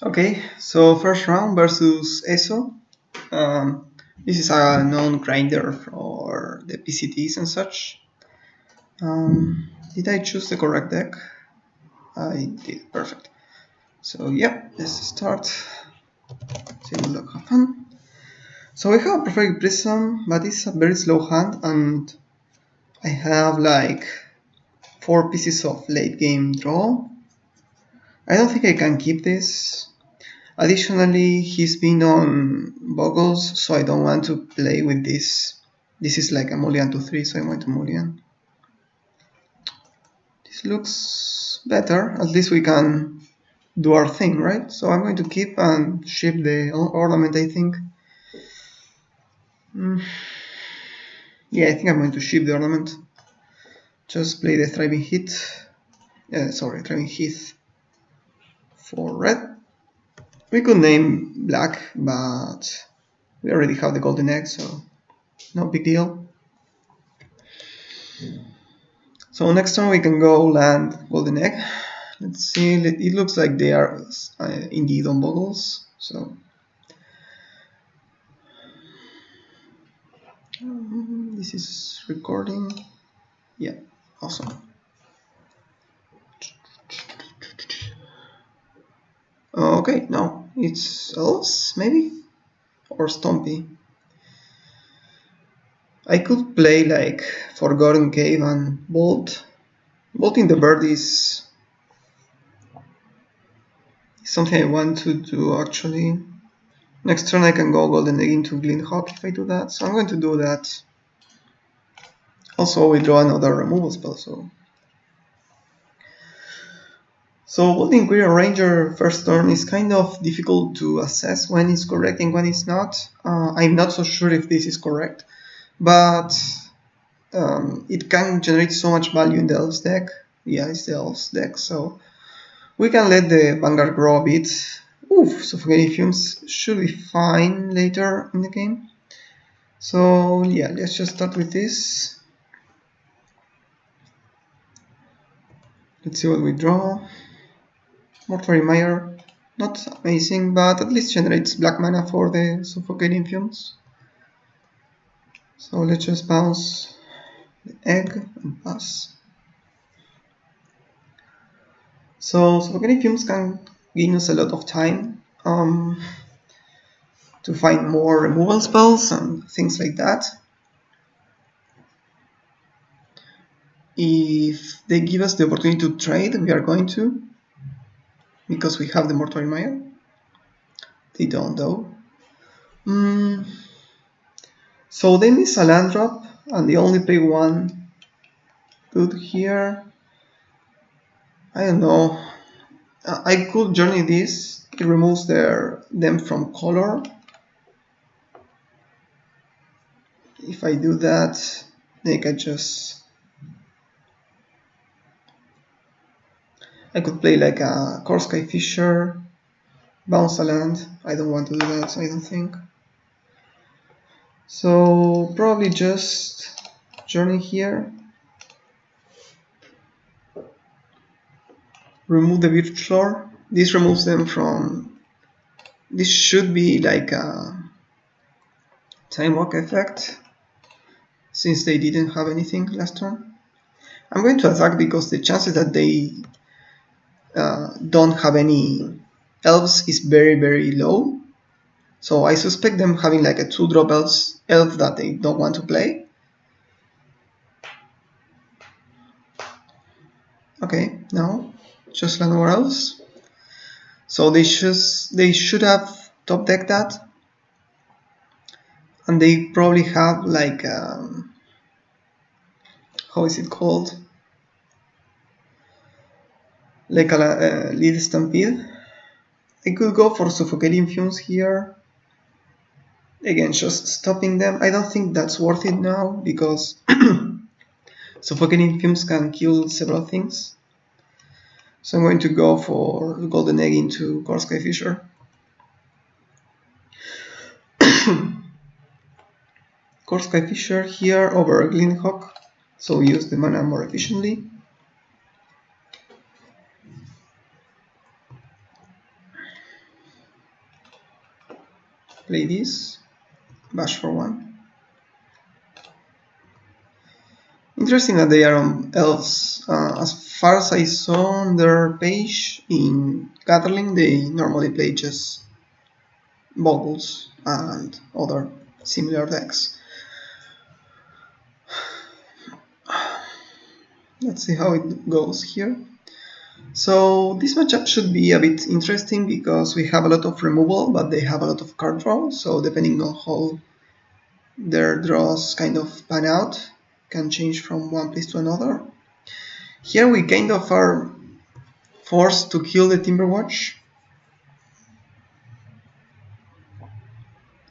Okay, so first round versus ESO. This is a known grinder for the PCTs and such. Did I choose the correct deck? I did, perfect. So yeah, let's start. See what will happen. So I have a perfect prism, but it's a very slow hand, and I have like 4 pieces of late game draw. I don't think I can keep this. Additionally, he's been on Boggles, so I don't want to play with this. This is like a mulligan to 3, so I'm going to mulligan. This looks better. At least we can do our thing, right? So I'm going to keep and ship the ornament, I think. Yeah, I think I'm going to ship the ornament. Just play the Thriving Heath. Thriving Heath for red. We could name black, but we already have the golden egg, so no big deal. So next turn we can go land golden egg. Let's see, it looks like they are indeed on boggles. So this is recording. Yeah, awesome. Okay, no, it's Elves maybe or Stompy. I could play like Forgotten Cave and Bolt. Bolting the bird is something I want to do actually. Next turn I can go golden egg into Glintehawk if I do that, so I'm going to do that. Also we draw another removal spell, so Bolting Queer Ranger first turn is kind of difficult to assess when it's correct and when it's not. I'm not so sure if this is correct, but it can generate so much value in the Elves deck. Yeah, it's the Elves deck, so we can let the Vanguard grow a bit. Oof, Suffocating Fumes should be fine later in the game. So yeah, let's just start with this. Let's see what we draw. Mortuary Mire, not amazing, but at least generates black mana for the Suffocating Fumes. So let's just bounce the egg and pass. So Suffocating Fumes can gain us a lot of time to find more removal spells and things like that. If they give us the opportunity to trade, we are going to, because we have the Mortuary Mire. They don't though. So they miss a land drop, and they only play one good here. I don't know. I could journey this. It removes them from color. If I do that, they can just... I could play like a Core Sky Fisher, bounce a land. I don't want to do that, I don't think. So probably just journey here. Remove the Virtual. This removes them from... This should be like a Time Walk effect, since they didn't have anything last turn. I'm going to attack because the chances that they don't have any elves is very, very low. So I suspect them having like a 2-drop elf that they don't want to play. Okay, no, just land more elves. So they should have top decked that, and they probably have like how is it called? Like a lead stampede. I could go for Suffocating Fumes here. Again, just stopping them. I don't think that's worth it now because Suffocating Fumes can kill several things. So I'm going to go for Golden Egg into Core Sky Fisher. Core Sky Fisher here over Glintehawk, so we use the mana more efficiently. play this, bash for 1. Interesting that they are on Elves. As far as I saw on their page in Gatling, they normally play just Boggles and other similar decks. Let's see how it goes here. So this matchup should be a bit interesting because we have a lot of removal, but they have a lot of card draw. So depending on how their draws kind of pan out, can change from one place to another. Here we kind of are forced to kill the Timberwatch.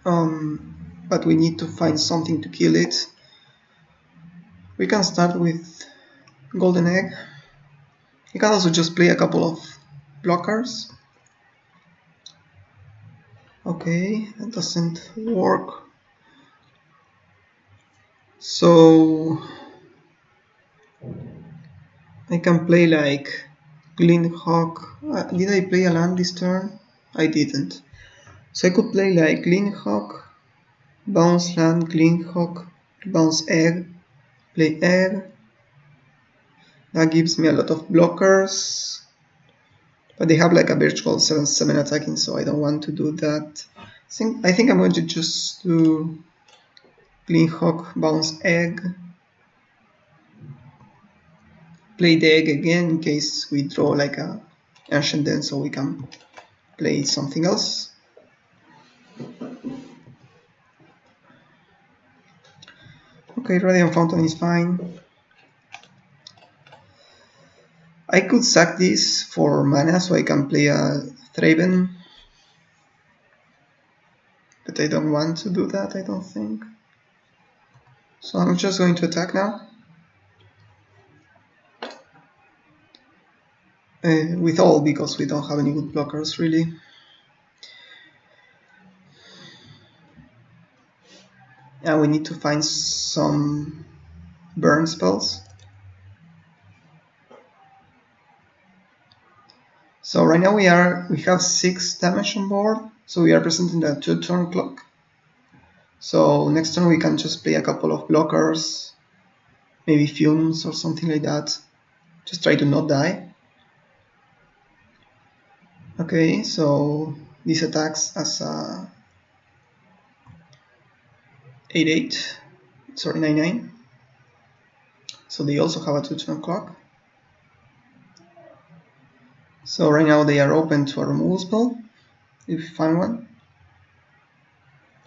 But we need to find something to kill it. We can start with Golden Egg. You can also just play a couple of blockers. Okay, that doesn't work. So I can play like Glynhawk. Did I play a land this turn? I didn't. So I could play like Glynhawk, bounce land, Glynhawk, bounce egg, play egg. That gives me a lot of blockers. But they have like a virtual 7/7 attacking, so I don't want to do that. I think I'm going to just do Glynhawk, bounce egg, play the egg again in case we draw like a Ancient Den, so we can play something else. Okay, Radiant Fountain is fine. I could sack this for mana so I can play a Thraben, but I don't want to do that, I don't think. So I'm just going to attack now. With all, because we don't have any good blockers really. And we need to find some burn spells. So right now we have 6 damage on board, so we are presenting a 2-turn clock. So next turn we can just play a couple of blockers, maybe fumes or something like that. Just try to not die. Okay, so this attacks as a 8/8, sorry 9/9. So they also have a 2-turn clock. So right now they are open to a removal spell, if we find one.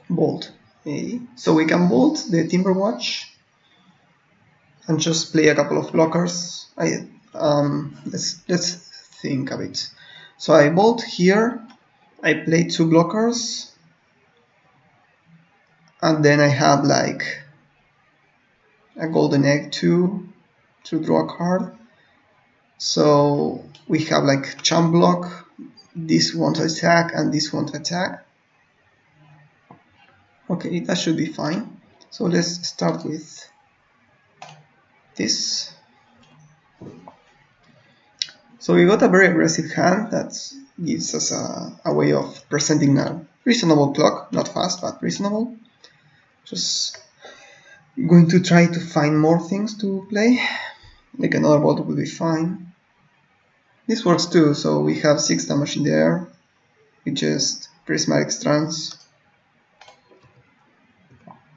Bolt. Okay. So we can bolt the Timberwatch and just play a couple of blockers. Let's think a bit. So I bolt here, I play 2 blockers, and then I have like a golden egg to draw a card. So we have like champ block, this won't attack and this won't attack. Okay, that should be fine. So let's start with this. So we got a very aggressive hand that gives us a way of presenting a reasonable clock, not fast, but reasonable. Just going to try to find more things to play, like another bolt will be fine. This works too, so we have 6 damage in the air with just prismatic strands.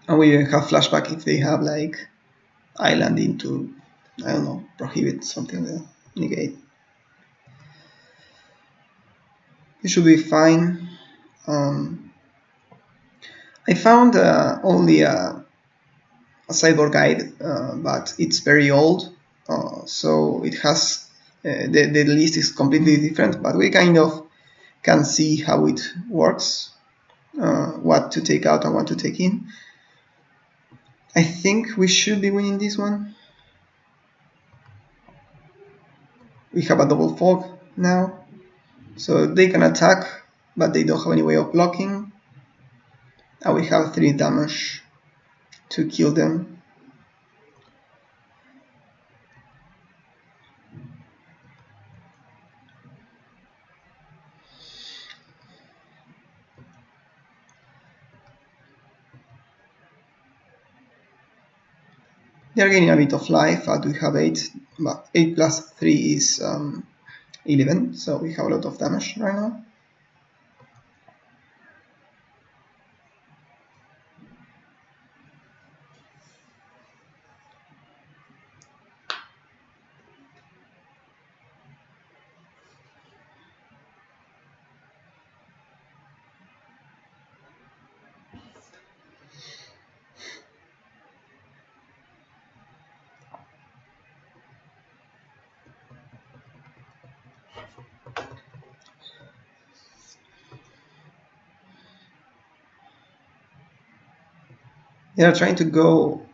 And we even have flashback if they have like island into, I don't know, prohibit, something like that, negate. It should be fine. I found only a cyborg guide, but it's very old, so it has the list is completely different, but we kind of can see how it works, what to take out and what to take in. I think we should be winning this one. We have a double fog now, so they can attack, but they don't have any way of blocking. And we have 3 damage to kill them. They are gaining a bit of life, but we have 8, but 8 plus 3 is 11, so we have a lot of damage right now. They are trying to go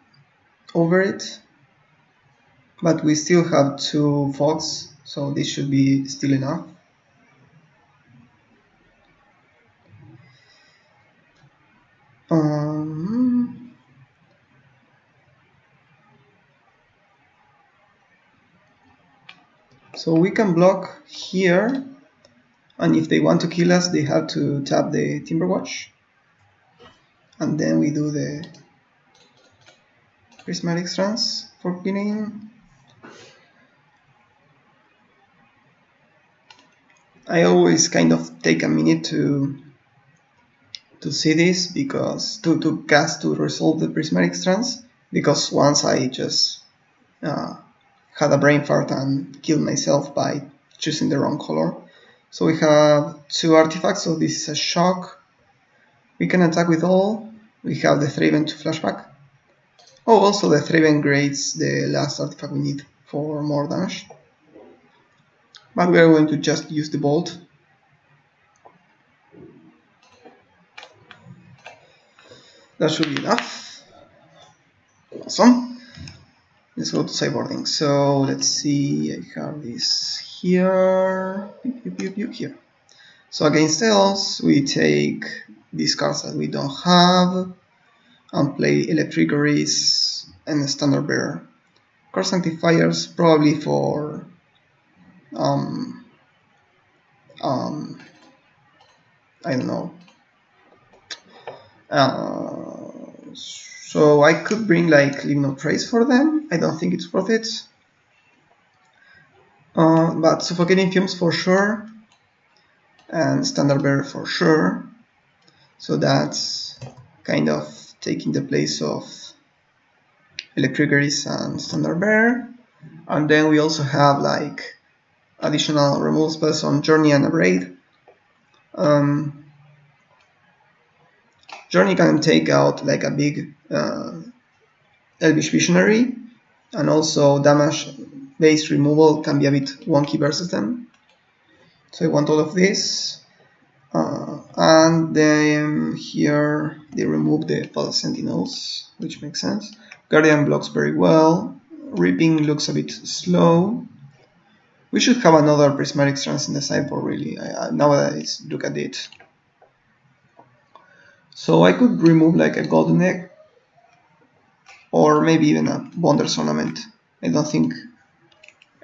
over it, but we still have 2 fogs, so this should be still enough. So we can block here, and if they want to kill us, they have to tap the Timberwatch, and then we do the prismatic strands for killing. I always kind of take a minute to see this, because to cast to resolve the prismatic strands, because once I just had a brain fart and killed myself by choosing the wrong color. So we have 2 artifacts, so this is a shock. We can attack with all. We have the Thraben to flashback. Oh, also the Thraben grades the last artifact we need for more damage. But we are going to just use the bolt. That should be enough. Awesome. Let's go to sideboarding. So let's see, I have this here. Here. So against Elves, we take these cards that we don't have and play Electricaries and Standard Bearer. Card Sanctifiers probably for I don't know. So I could bring like Leave No Trace for them. I don't think it's worth it. But Suffocating Fumes for sure, and Standard Bearer for sure. So that's kind of taking the place of Electricaries and Standard Bearer. And then we also have like additional removal spells on Journey and Abrade. Journey can take out like a big Elvish Visionary, and also damage based removal can be a bit wonky versus them. So I want all of this. And then here they remove the Palace Sentinels, which makes sense. Guardian blocks very well. Reaping looks a bit slow. We should have another Prismatic Strands in the sideboard, really. Now that I look at it. So I could remove like a Golden Egg, or maybe even a Wonders Ornament. I don't think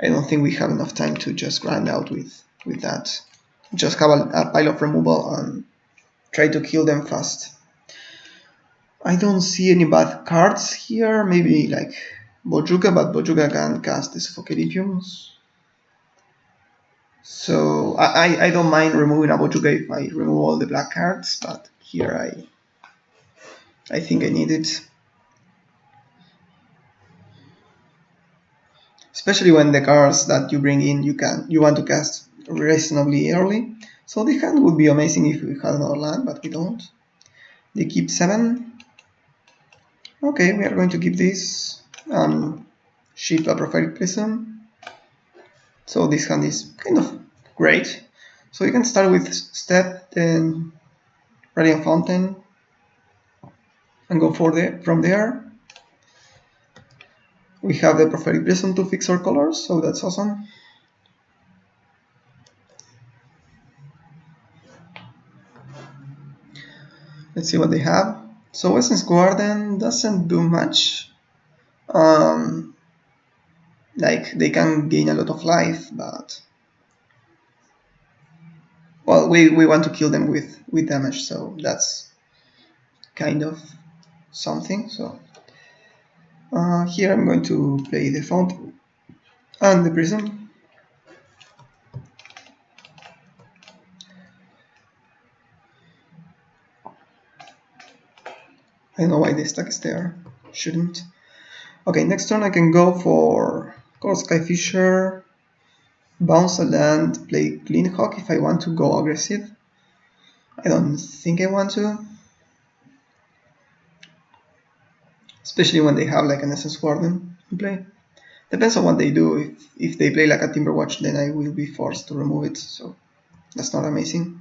we have enough time to just grind out with that. Just have a pile of removal and try to kill them fast. I don't see any bad cards here. Maybe like Bojuka, but Bojuka can cast the Suffocating Fumes. So I don't mind removing a Bojuka if I remove all the black cards, but here I think I need it. Especially when the cards that you bring in you want to cast reasonably early. So the hand would be amazing if we had another land, but we don't. They keep 7. Okay, we are going to keep this and ship a Prophetic Prism. So this hand is kind of great. So you can start with Step, then Radiant Fountain, and go from there. We have the Prophetic Prism to fix our colors, so that's awesome. Let's see what they have. So Essence Garden doesn't do much. Like they can gain a lot of life, but well, we want to kill them with damage, so that's kind of something. So Here I'm going to play the font and the prism. I don't know why the stack is there. Shouldn't. Okay, next turn I can go for Cold Skyfisher, bounce a land, play Clean Hawk if I want to go aggressive. I don't think I want to. Especially when they have like an Essence Warden to play. Depends on what they do. If they play like a Timberwatch, then I will be forced to remove it, so that's not amazing.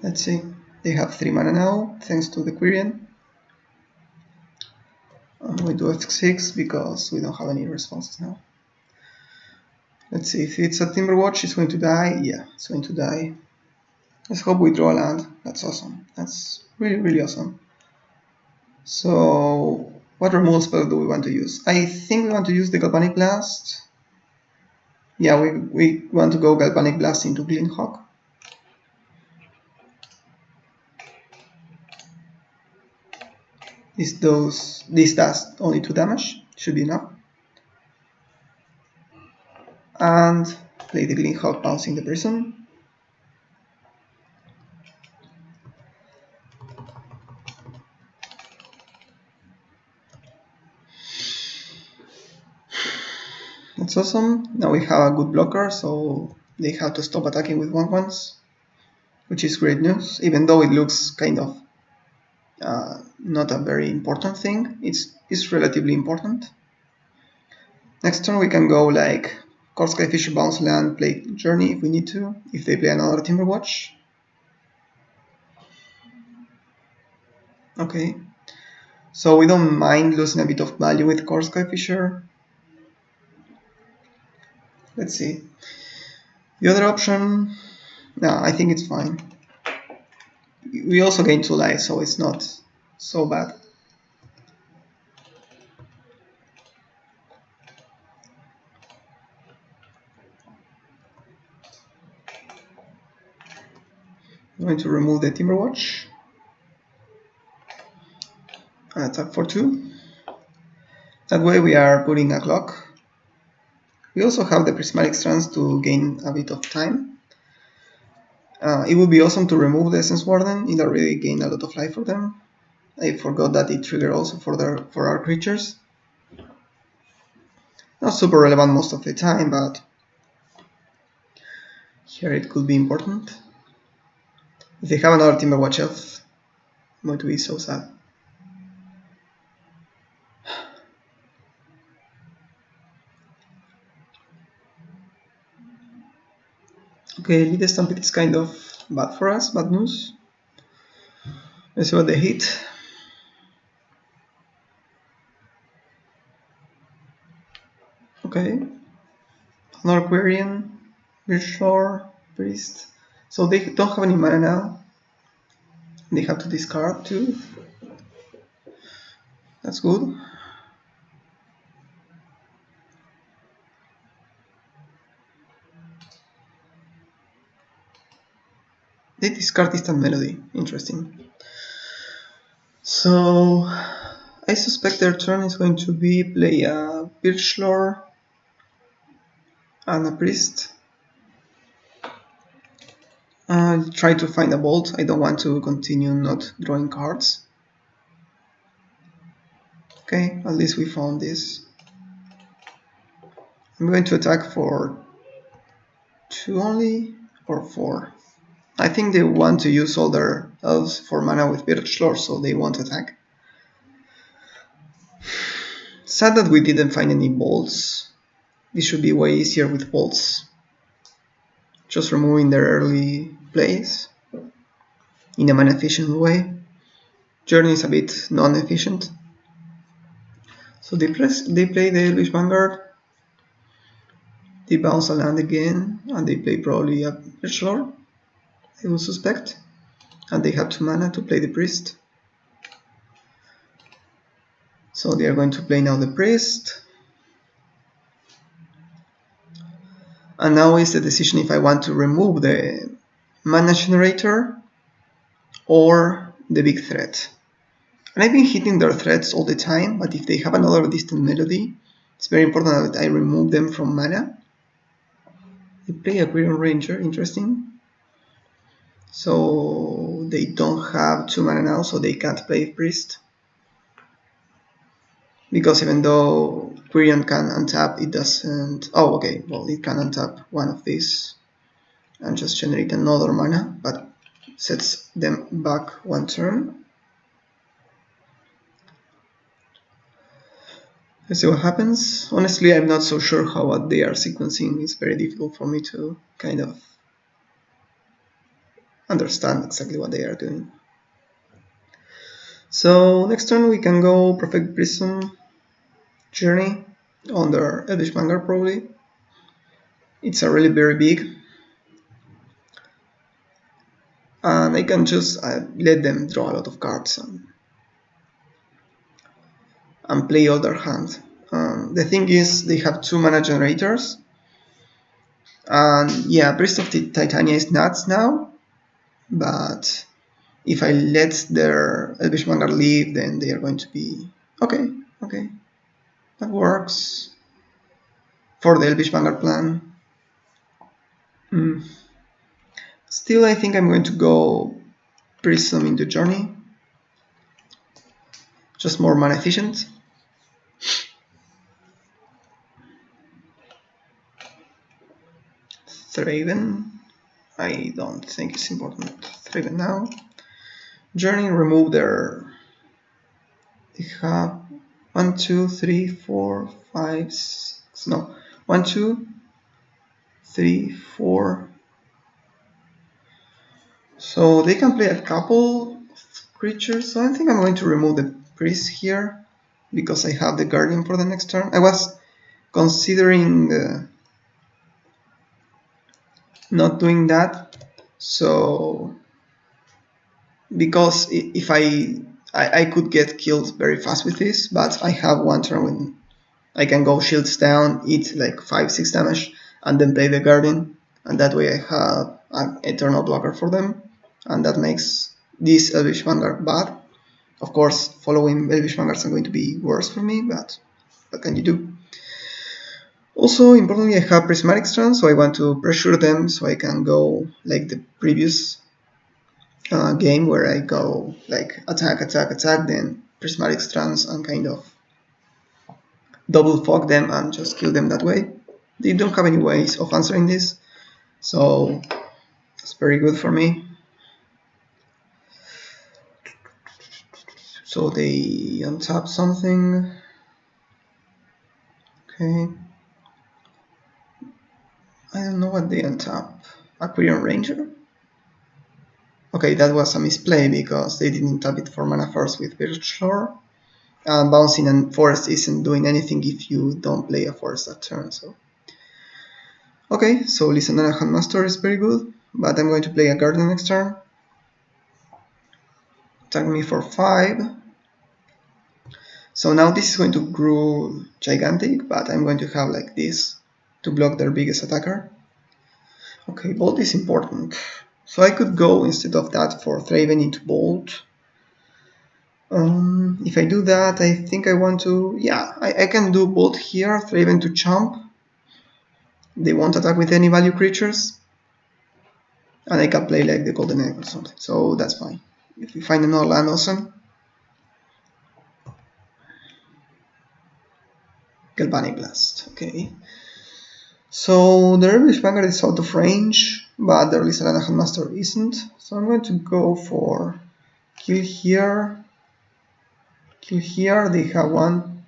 Let's see. They have 3 mana now, thanks to the Quirion. I'm going to F6 because we don't have any responses now. Let's see, if it's a Timberwatch, it's going to die. Yeah, it's going to die. Let's hope we draw a land. That's awesome. That's really, really awesome. So, what removal spell do we want to use? I think we want to use the Galvanic Blast. Yeah, we want to go Galvanic Blast into Clean Hawk. This does only 2 damage, should be enough. And play the Clean Hawk, bouncing the person. That's awesome. Now we have a good blocker, so they have to stop attacking with 1/1s, which is great news, even though it looks kind of not a very important thing. It's relatively important. Next turn we can go like Cold Skyfish, bounce land, play Journey if we need to, if they play another Timberwatch. Okay, so we don't mind losing a bit of value with Cold Skyfisher. Let's see. The other option, no, I think it's fine. We also gain 2 life, so it's not so bad. I'm going to remove the Timberwatch and attack for 2. That way we are putting a clock. We also have the Prismatic Strands to gain a bit of time. It would be awesome to remove the Essence Warden. It already gained a lot of life for them. I forgot that it triggered also for our creatures. Not super relevant most of the time, but here it could be important. If they have another Timberwatch Elf, I'm going to be so sad. Okay, Lead Stampede is kind of bad for us, bad news. Let's see what they hit. Okay. Another Quirion, Birchshore, Priest. So they don't have any mana now. They have to discard too. That's good. They discard Distant Melody. Interesting. So I suspect their turn is going to be play a Birchlore and a Priest. Try to find a Bolt. I don't want to continue not drawing cards. Okay, at least we found this. I'm going to attack for 2 only, or 4. I think they want to use all their elves for mana with Birchlore, so they won't attack. Sad that we didn't find any bolts. This should be way easier with bolts. Just removing their early plays in a mana efficient way. Journey is a bit non-efficient. So they play the Elvish Vanguard. They bounce a land again, and they play probably a Birchlore, I will suspect. And they have 2 mana to play the Priest. So they are going to play now the Priest. And now is the decision if I want to remove the mana generator or the big threat. And I've been hitting their threats all the time, but if they have another distant melody, it's very important that I remove them from mana. They play Aquarian Ranger, interesting. So they don't have 2 mana now, so they can't play Priest. Because even though Quirion can untap, it doesn't... Oh, okay, well, it can untap one of these and just generate another mana, but sets them back 1 turn. Let's see what happens. Honestly, I'm not so sure how what they are sequencing. It's very difficult for me to kind of understand exactly what they are doing. So next turn we can go Perfect Prism Journey on their Elvish Vanguard probably. It's a really very big. And I can just let them draw a lot of cards and play all their hand. The thing is, they have 2 mana generators. And yeah, Priest of Titania is nuts now, but if I let their Elvish Vanguard leave, then they are going to be... Okay, that works for the Elvish Vanguard plan. Still, I think I'm going to go Prism into Journey. Just more mana efficient. Thraven. I don't think it's important. Thraven now. Journey, remove their... They have 1, 2, 3, 4, 5, 6... No. 1, 2, 3, 4... So they can play a couple of creatures. So I think I'm going to remove the priest here because I have the guardian for the next turn. I was considering not doing that. So because if I could get killed very fast with this, but I have 1 turn when I can go shields down, eat like 5-6 damage, and then play the guardian, and that way I have an eternal blocker for them. And that makes this Elvish Vanguard bad. Of course, following Elvish Vanguards are going to be worse for me, but what can you do? Also, importantly, I have Prismatic Strands, so I want to pressure them so I can go like the previous game where I go like attack, then Prismatic Strands and kind of double fog them and just kill them that way. They don't have any ways of answering this, so it's very good for me. So they untap something. Okay. I don't know what they untap. Aquarian Ranger? Okay, that was a misplay because they didn't tap it for mana first with Birchshore. And bouncing a forest isn't doing anything if you don't play a forest that turn, so... Okay, so Lisandana Handmaster is very good, but I'm going to play a Guardian next turn. Attack me for 5. So now this is going to grow gigantic, but I'm going to have like this to block their biggest attacker. Okay, Bolt is important. So I could go instead of that for Thraven into Bolt. If I do that, I think I want to... Yeah, I can do Bolt here, Thraven to Chomp. They won't attack with any value creatures. And I can play like the Golden Egg or something, so that's fine. If we find another land, awesome. Galvanic Blast, okay. So the Elvish Vanguard is out of range, but the Lisandana Handmaster isn't. So I'm going to go for kill here. Kill here, they have 1.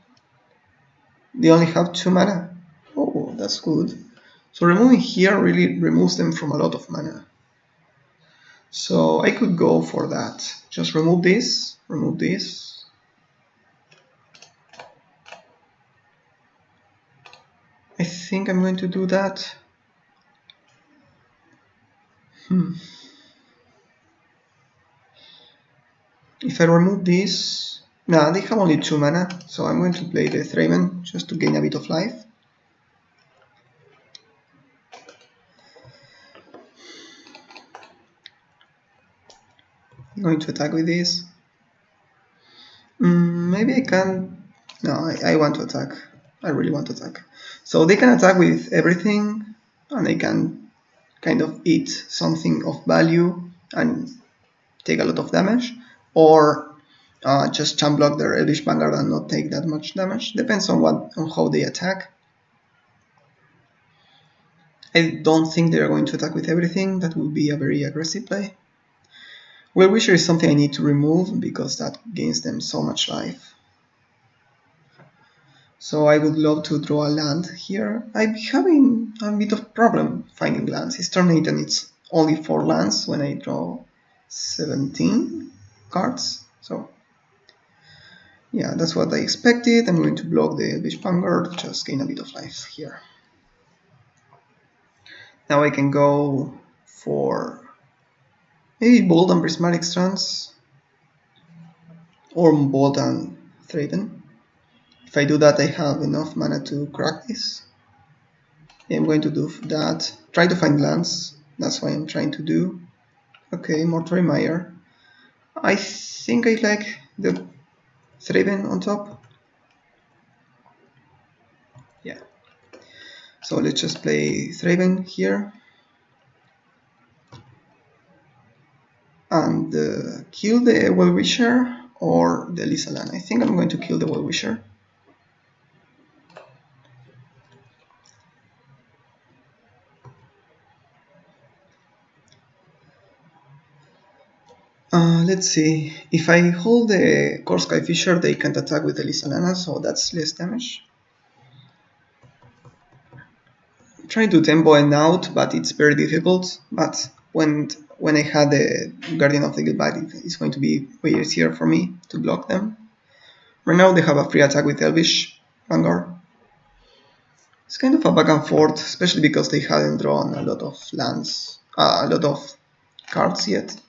They only have 2 mana. Oh, that's good. So removing here really removes them from a lot of mana. So I could go for that. Just remove this, remove this. I think I'm going to do that. If I remove this... Nah, they have only 2 mana, so I'm going to play the Thraven just to gain a bit of life. I'm going to attack with this. Maybe I can... No, I want to attack. I really want to attack. So they can attack with everything, and they can kind of eat something of value and take a lot of damage, or just champ block their Elvish Vanguard and not take that much damage. Depends on how they attack. I don't think they're going to attack with everything. That would be a very aggressive play. Well Wisher is something I need to remove because that gains them so much life. So I would love to draw a land here. I'm having a bit of problem finding lands. It's turn 8 and it's only 4 lands when I draw 17 cards. So yeah, that's what I expected. I'm going to block the Elvish Vanguard, just gain a bit of life here. Now I can go for maybe Bold and Prismatic Strands, or Bold and Thraben. If I do that, I have enough mana to crack this. I'm going to do that. Try to find lands. That's what I'm trying to do. Okay, Mortuary Mire. I think I like the Thraben on top. Yeah. So let's just play Thraben here. And kill the Well-Wisher or the Lysalan. I think I'm going to kill the Well-Wisher. Let's see. If I hold the Core Sky Fisher, they can't attack with the Lysalana, so that's less damage. I'm trying to tempo and out, but it's very difficult. But when I had the Guardian of the Guildbag, it's going to be way easier for me to block them. Right now they have a free attack with Elvish Vanguard. It's kind of a back and forth, especially because they hadn't drawn a lot of lands, a lot of cards yet.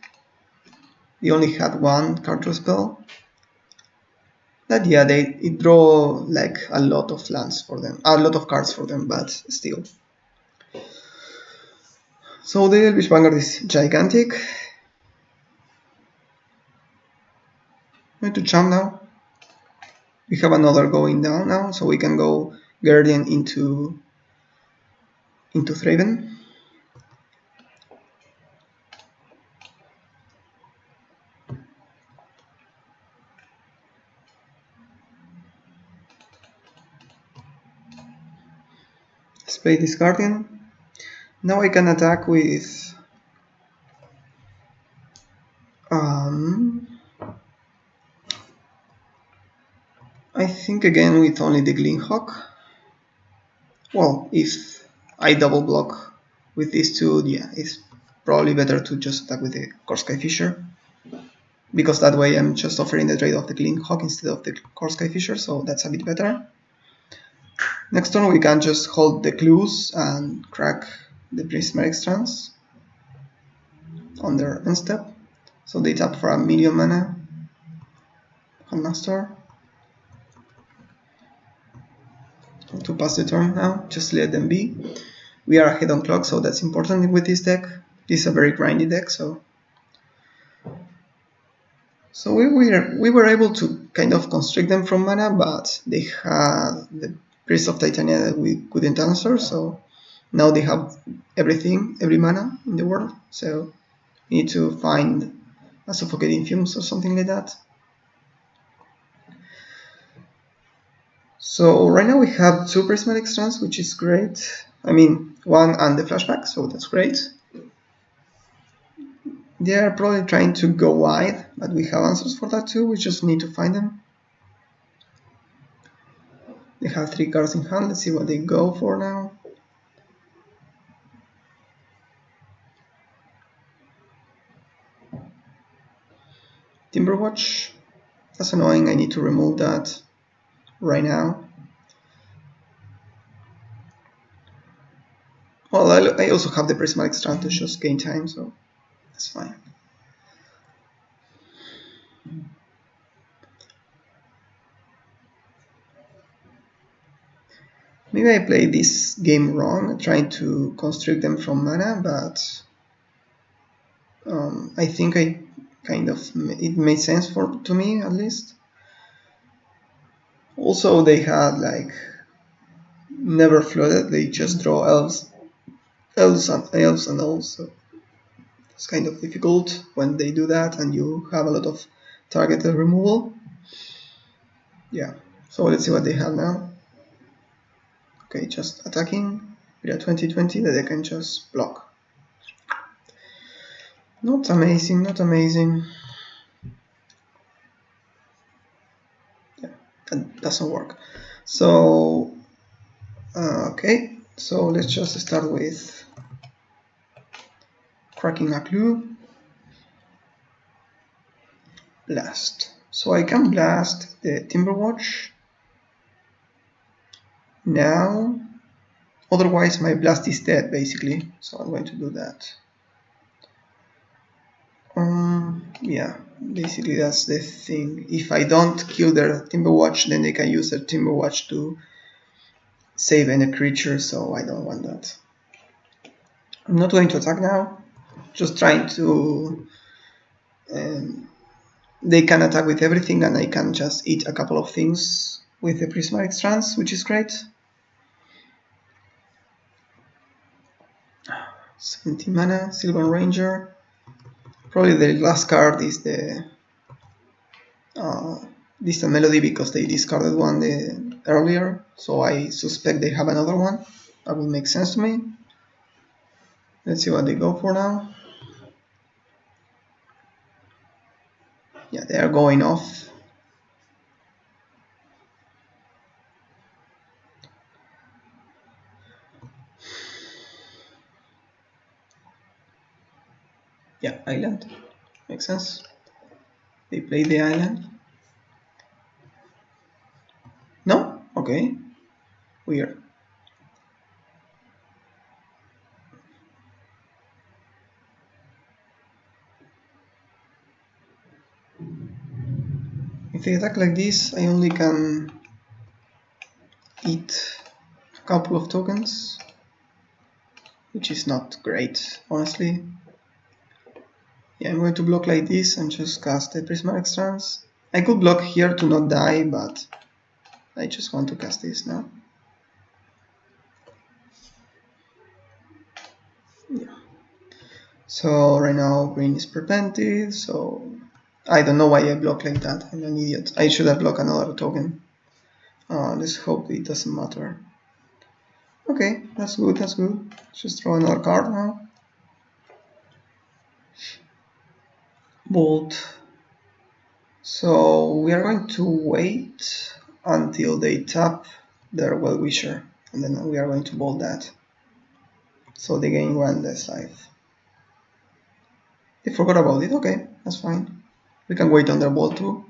They only had one card draw spell. That yeah, it draw like a lot of lands for them, a lot of cards for them, but still. So the Elvish Vanguard is gigantic. I'm going to champ now. We have another going down now, so we can go Guardian into Thraben. Let's play this Guardian. Now I can attack with I think again with only the Gleamhawk. Well, if I double block with these two, yeah, it's probably better to just attack with the Core Sky Fisher, because that way I'm just offering the trade of the Gleamhawk instead of the Core Sky Fisher, so that's a bit better. Next turn we can just hold the clues and crack the Prismatic Strands on their end step. So they tap for a million mana. Handmaster. To pass the turn now, just let them be. We are ahead on clock, so that's important with this deck. This is a very grindy deck, so we were able to kind of constrict them from mana, but they had the Priest of Titania that we couldn't answer, so now they have everything, every mana in the world, so we need to find a Suffocating Fumes or something like that. So right now we have 2 Prismatic Strands, which is great. I mean, 1 and the flashback, so that's great. They are probably trying to go wide, but we have answers for that too, we just need to find them. They have 3 cards in hand, let's see what they go for now. Timberwatch, that's annoying, I need to remove that right now. Well, I also have the Prismatic Strand to just gain time, so that's fine. Maybe I played this game wrong, trying to constrict them from mana, but I think it made sense to me at least. Also, they had like never flooded. They just draw elves and elves. So it's kind of difficult when they do that, and you have a lot of targeted removal. Yeah. So let's see what they have now. Okay, just attacking with a 2020 that they can just block. Not amazing, not amazing. Yeah, that doesn't work. So, okay, so let's just start with cracking a clue. Blast. So I can blast the Timberwatch now. Otherwise, my blast is dead, basically. So I'm going to do that. Yeah, basically that's the thing. If I don't kill their Timberwatch, then they can use their Timberwatch to save any creature, so I don't want that. I'm not going to attack now. Just trying to... they can attack with everything, and I can just eat a couple of things with the Prismatic Strands, which is great. 70 mana, Sylvan Ranger. Probably the last card is the Distant Melody, because they discarded one earlier, so I suspect they have another one. That would make sense to me. Let's see what they go for now. Yeah, they are going off. Yeah, island. Makes sense. They play the island. No? Okay. Weird. If they attack like this, I only can eat a couple of tokens, which is not great, honestly. Yeah, I'm going to block like this and just cast the Prismatic Strands. I could block here to not die, but I just want to cast this now. Yeah. So right now green is prevented, so I don't know why I block like that. I'm an idiot. I should have blocked another token. Let's hope it doesn't matter. Okay, that's good, that's good. Just draw another card now. Bolt. So we are going to wait until they tap their Well-Wisher, and then we are going to bolt that. So they gain one less life. They forgot about it, okay, that's fine. We can wait on their bolt too.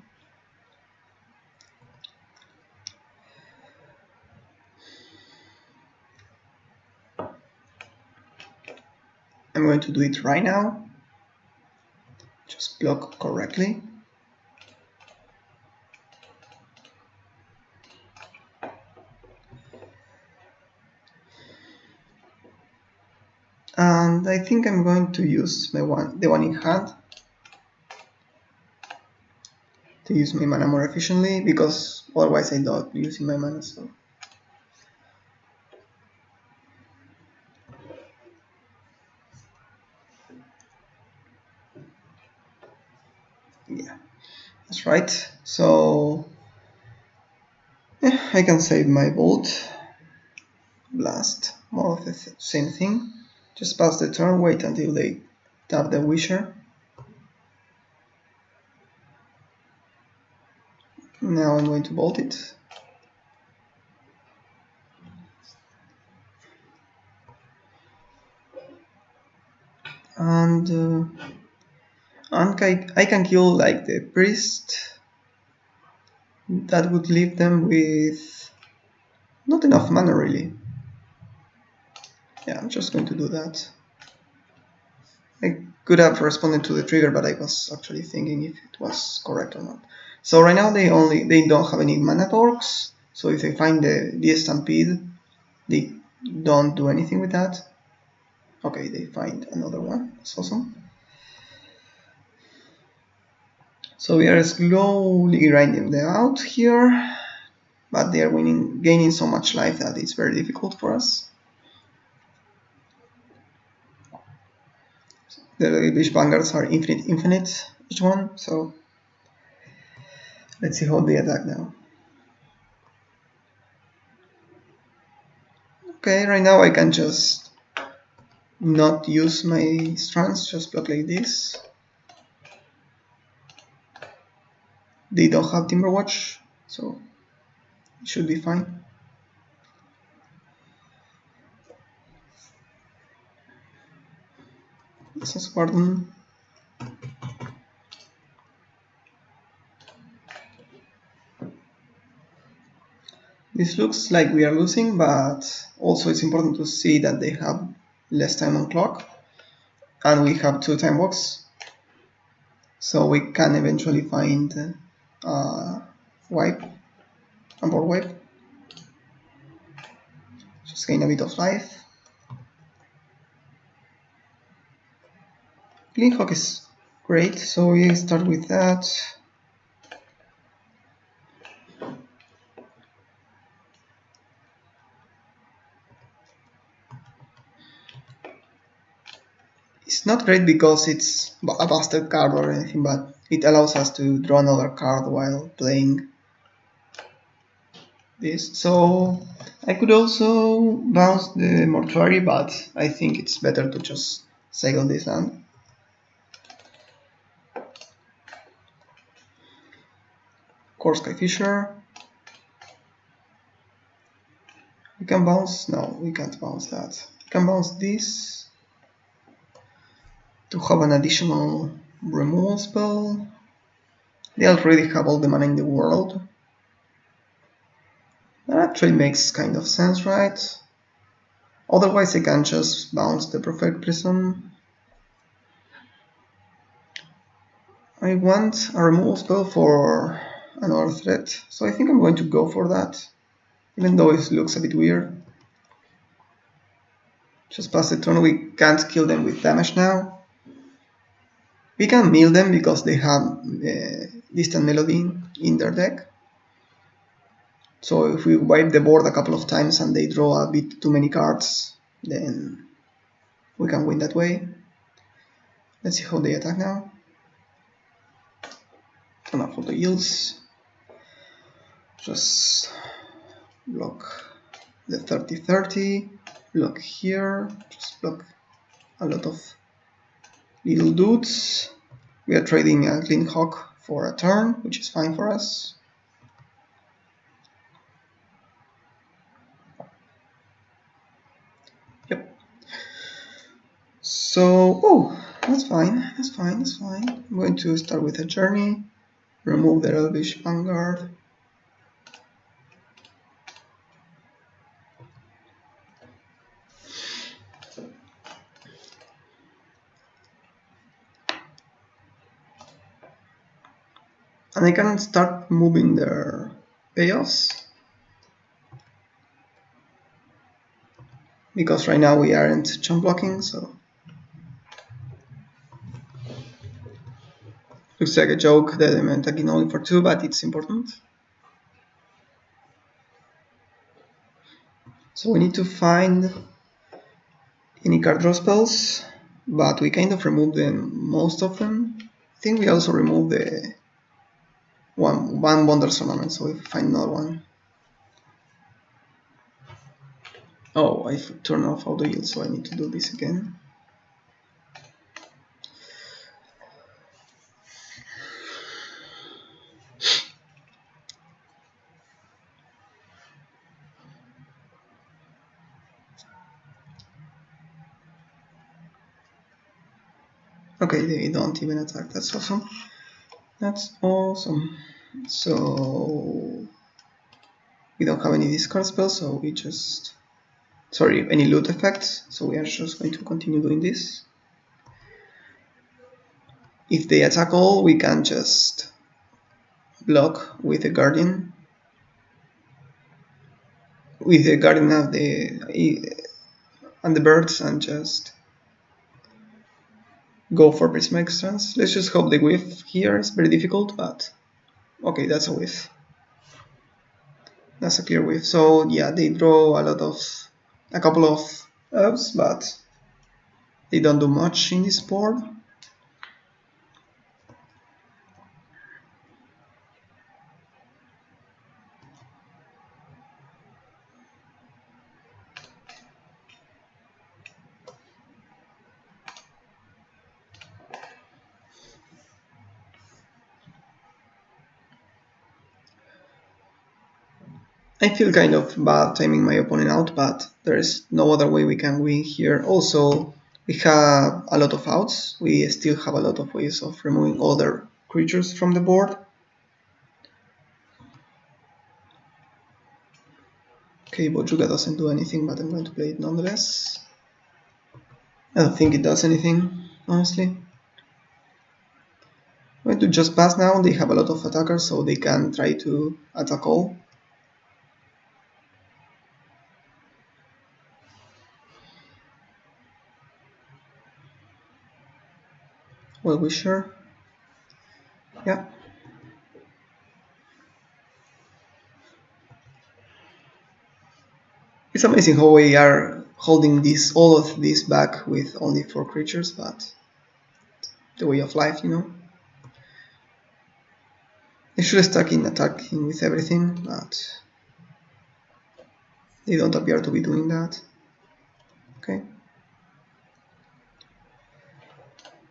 I'm going to do it right now. Just block correctly. And I think I'm going to use the one in hand to use my mana more efficiently, because otherwise I don't using my mana. So yeah, that's right. So yeah, I can save my bolt, blast, more of the same thing. Just pass the turn, wait until they tap the Wisher. Now I'm going to bolt it. And I can kill like the priest. That would leave them with not enough mana really. Yeah, I'm just going to do that. I could have responded to the trigger, but I was actually thinking if it was correct or not. So right now they don't have any mana torques. So if they find the stampede, they don't do anything with that. Okay, they find another one. That's awesome. So we are slowly grinding them out here, but they are gaining so much life that it's very difficult for us. The Elvish Vanguards are infinite each one, so let's see how they attack now. Okay, right now I can just not use my strands, just block like this. They don't have Timberwatch, so it should be fine. This is Spartan. This looks like we are losing, but also it's important to see that they have less time on clock, and we have 2 time walks, so we can eventually find wipe, and board wipe. Just gain a bit of life. Link Hawk is great, so we start with that. It's not great because it's a busted card or anything, but it allows us to draw another card while playing this. So I could also bounce the Mortuary, but I think it's better to just cycle this land. Core Skyfisher. We can bounce, no, we can't bounce that. We can bounce this to have an additional removal spell. They already have all the mana in the world. That actually makes kind of sense, right? Otherwise I can just bounce the Prophetic Prism. I want a removal spell for another threat, so I think I'm going to go for that, even though it looks a bit weird. Just pass the turn, we can't kill them with damage now. We can mill them because they have Distant Melody in their deck. So if we wipe the board a couple of times and they draw a bit too many cards, then we can win that way. Let's see how they attack now. Turn off all the yields. Just block the 30-30. Block here. Just block a lot of little dudes. We are trading a Green Hawk for a turn, which is fine for us. Yep. So, oh, that's fine. I'm going to start with a journey. Remove the Elvish Vanguard. And I can start moving their payoffs, because right now we aren't chump blocking, so looks like a joke that I'm attacking only for 2, but it's important. So we need to find any card draw spells, but we kind of removed most of them. I think we also removed the one Wondrous Ornament, so if we find another one. Oh, I turned off auto yield, so I need to do this again. Okay, they don't even attack, that's awesome. That's awesome. So we don't have any discard spells, so we just... Sorry, any loot effects, so we are just going to continue doing this. If they attack all, we can just block with the Guardian. With the Guardian of the... and the birds, and just go for prismatic strands. Let's just hope the whiff here is very difficult, but okay, that's a whiff. That's a clear whiff. So yeah, they draw a couple of elves, but they don't do much in this board. I feel kind of bad timing my opponent out, but there is no other way we can win here. Also, we have a lot of outs. We still have a lot of ways of removing other creatures from the board. Okay, Bojuga doesn't do anything, but I'm going to play it nonetheless. I don't think it does anything, honestly. I'm going to just pass now. They have a lot of attackers, so they can try to attack all. Well wisher. Yeah. It's amazing how we are holding all of this back with only 4 creatures, but the way of life, you know. They should have stuck in attacking with everything, but they don't appear to be doing that. Okay.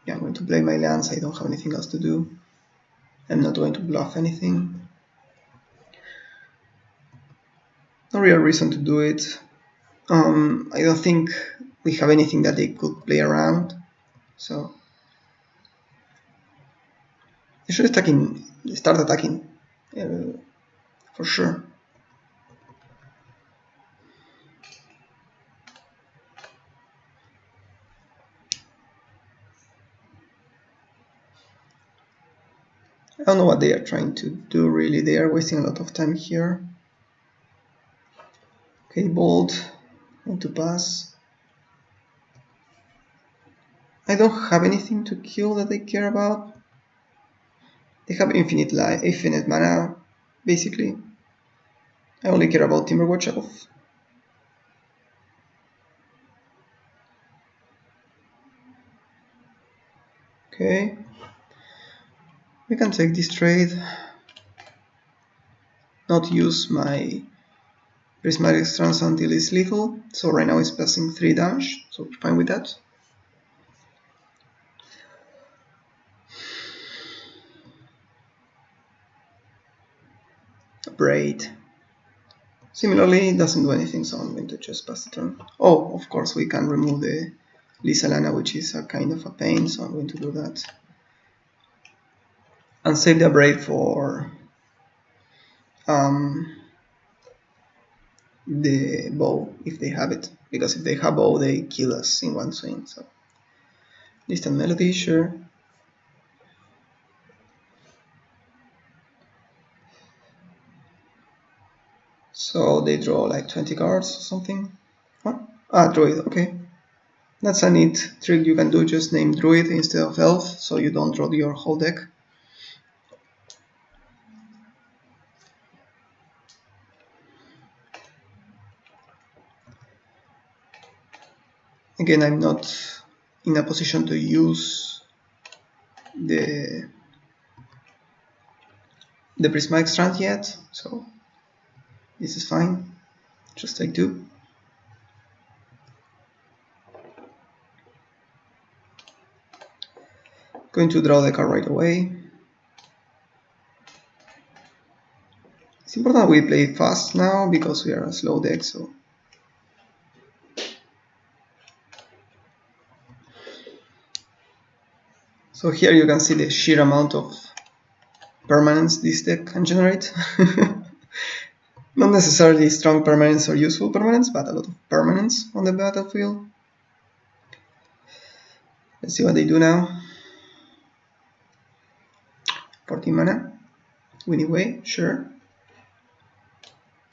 Yeah, I'm going to play my lands. I don't have anything else to do. I'm not going to bluff anything. No real reason to do it. I don't think we have anything that they could play around. So they should start attacking for sure. I don't know what they are trying to do really. They are wasting a lot of time here. Okay, bold. Going to pass. I don't have anything to kill that they care about. They have infinite life, infinite mana, basically. I only care about Timberwatch Elf. Okay. We can take this trade. Not use my Prismatic Strands until it's lethal. So right now it's passing 3 damage, so we're fine with that. Braid. Similarly, it doesn't do anything, so I'm going to just pass the turn. Oh, of course, we can remove the Lisa Lana, which is a kind of a pain, so I'm going to do that. And save the Braid for the bow, if they have it. Because if they have bow, they kill us in one swing. So distant melody, sure. So they draw like 20 cards or something. What? Ah, Druid, okay. That's a neat trick you can do, just name Druid instead of Elf, so you don't draw your whole deck. Again, I'm not in a position to use the Prismatic Strand yet, so this is fine. Just take 2. Going to draw the card right away. It's important we play fast now because we are a slow deck, so here you can see the sheer amount of permanence this deck can generate. Not necessarily strong permanence or useful permanence, but a lot of permanence on the battlefield. Let's see what they do now. 14 mana. Winning way, sure.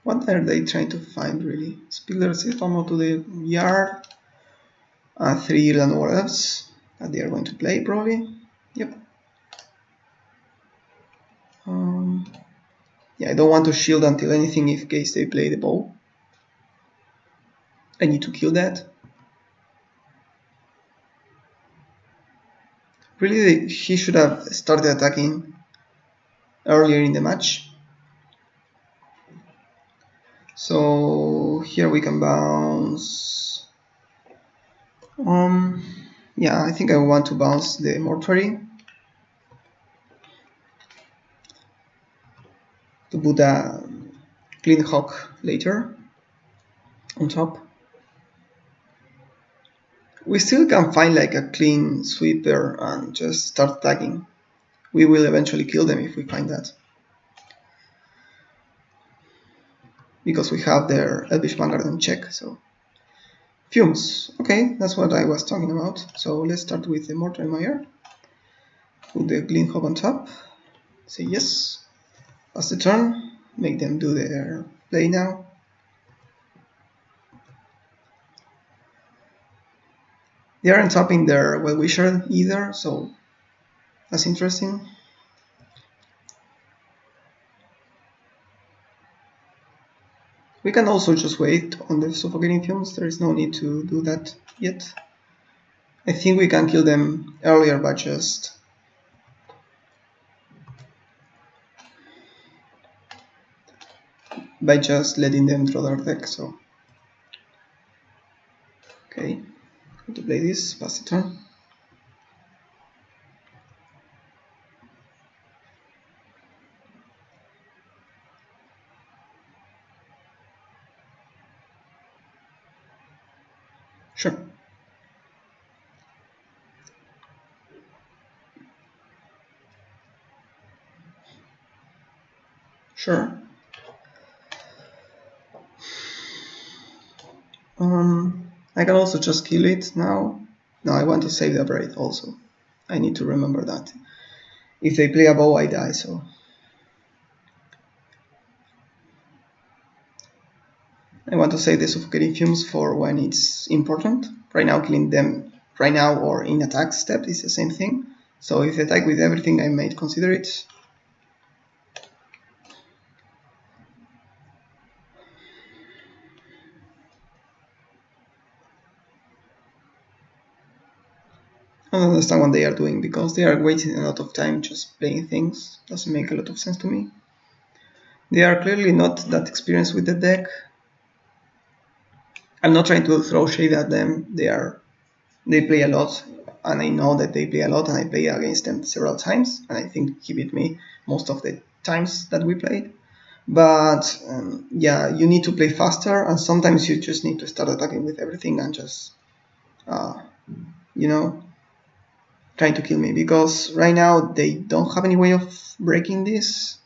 What are they trying to find really? Spiller Sylphamo to the yard. 3 Land Elves. that they are going to play, probably. Yep. Yeah, I don't want to shield until anything in case they play the bow. I need to kill that. Really, he should have started attacking earlier in the match. So here we can bounce. Yeah, I think I want to bounce the mortuary to put a clean hawk later on top. We still can find like a clean sweeper and just start tagging. We will eventually kill them if we find that. Because we have their Elvish Vanguard on check, so... Fumes. Okay, that's what I was talking about. So let's start with the Mortar Mire. Put the Glint Hawk on top. Say yes. Pass the turn. Make them do their play now. They aren't tapping their Well-Wisher either, so that's interesting. We can also just wait on the Suffocating Fumes. There is no need to do that yet. I think we can kill them earlier by just letting them draw their deck. So okay, going to play this, pass the turn. Sure. Sure. I can also just kill it now. No, I want to save the Braid also. I need to remember that. If they play a bow, I die, so... I want to save the Suffocating Fumes for when it's important. Right now, killing them right now or in attack step is the same thing. So if they attack with everything, I might consider it. I don't understand what they are doing because they are wasting a lot of time just playing things. Doesn't make a lot of sense to me. They are clearly not that experienced with the deck. I'm not trying to throw shade at them. They play a lot, and I know that they play a lot, and I play against them several times, and I think he beat me most of the times that we played. But yeah, you need to play faster, and sometimes you just need to start attacking with everything and just, you know, trying to kill me, because right now they don't have any way of breaking this,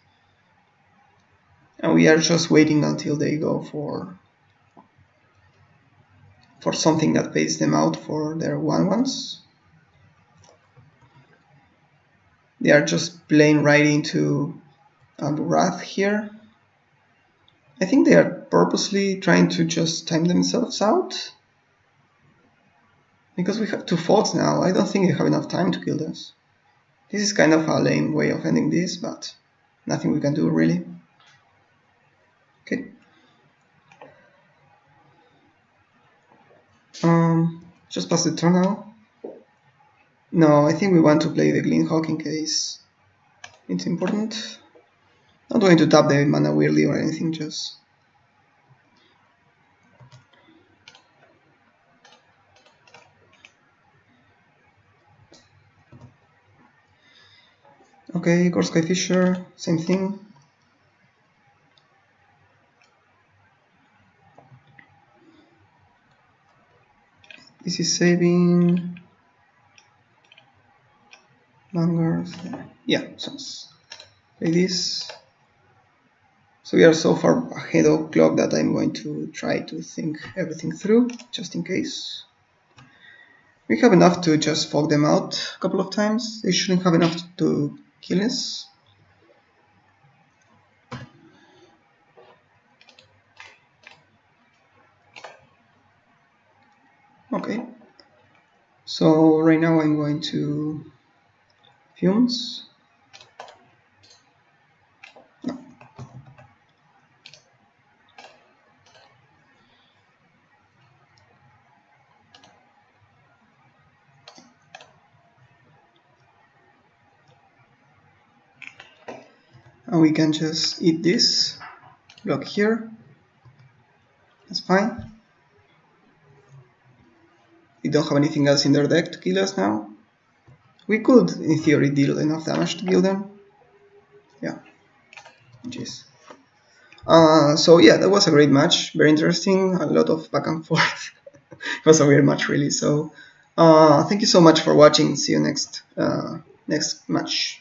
and we are just waiting until they go for something that pays them out for their 1/1s. They are just playing right into Wrath here. I think they are purposely trying to just time themselves out. Because we have 2 faults now, I don't think they have enough time to kill this. This is kind of a lame way of ending this, but nothing we can do really. Okay. Just pass the turn now. No, I think we want to play the Glint Hawk in case it's important. Not going to tap the mana weirdly or anything, just... Okay, Gorsky Fisher, same thing. This is saving... Vanguard, yeah, sounds like this. So we are so far ahead of clock that I'm going to try to think everything through, just in case. We have enough to just fog them out a couple of times. They shouldn't have enough to kill us. Okay. So right now I'm going to fumes. And we can just eat this block here. That's fine. We don't have anything else in their deck to kill us now. We could, in theory, deal enough damage to kill them. Yeah. Jeez. So yeah, that was a great match. Very interesting. A lot of back and forth. It was a weird match, really. So thank you so much for watching. See you next match.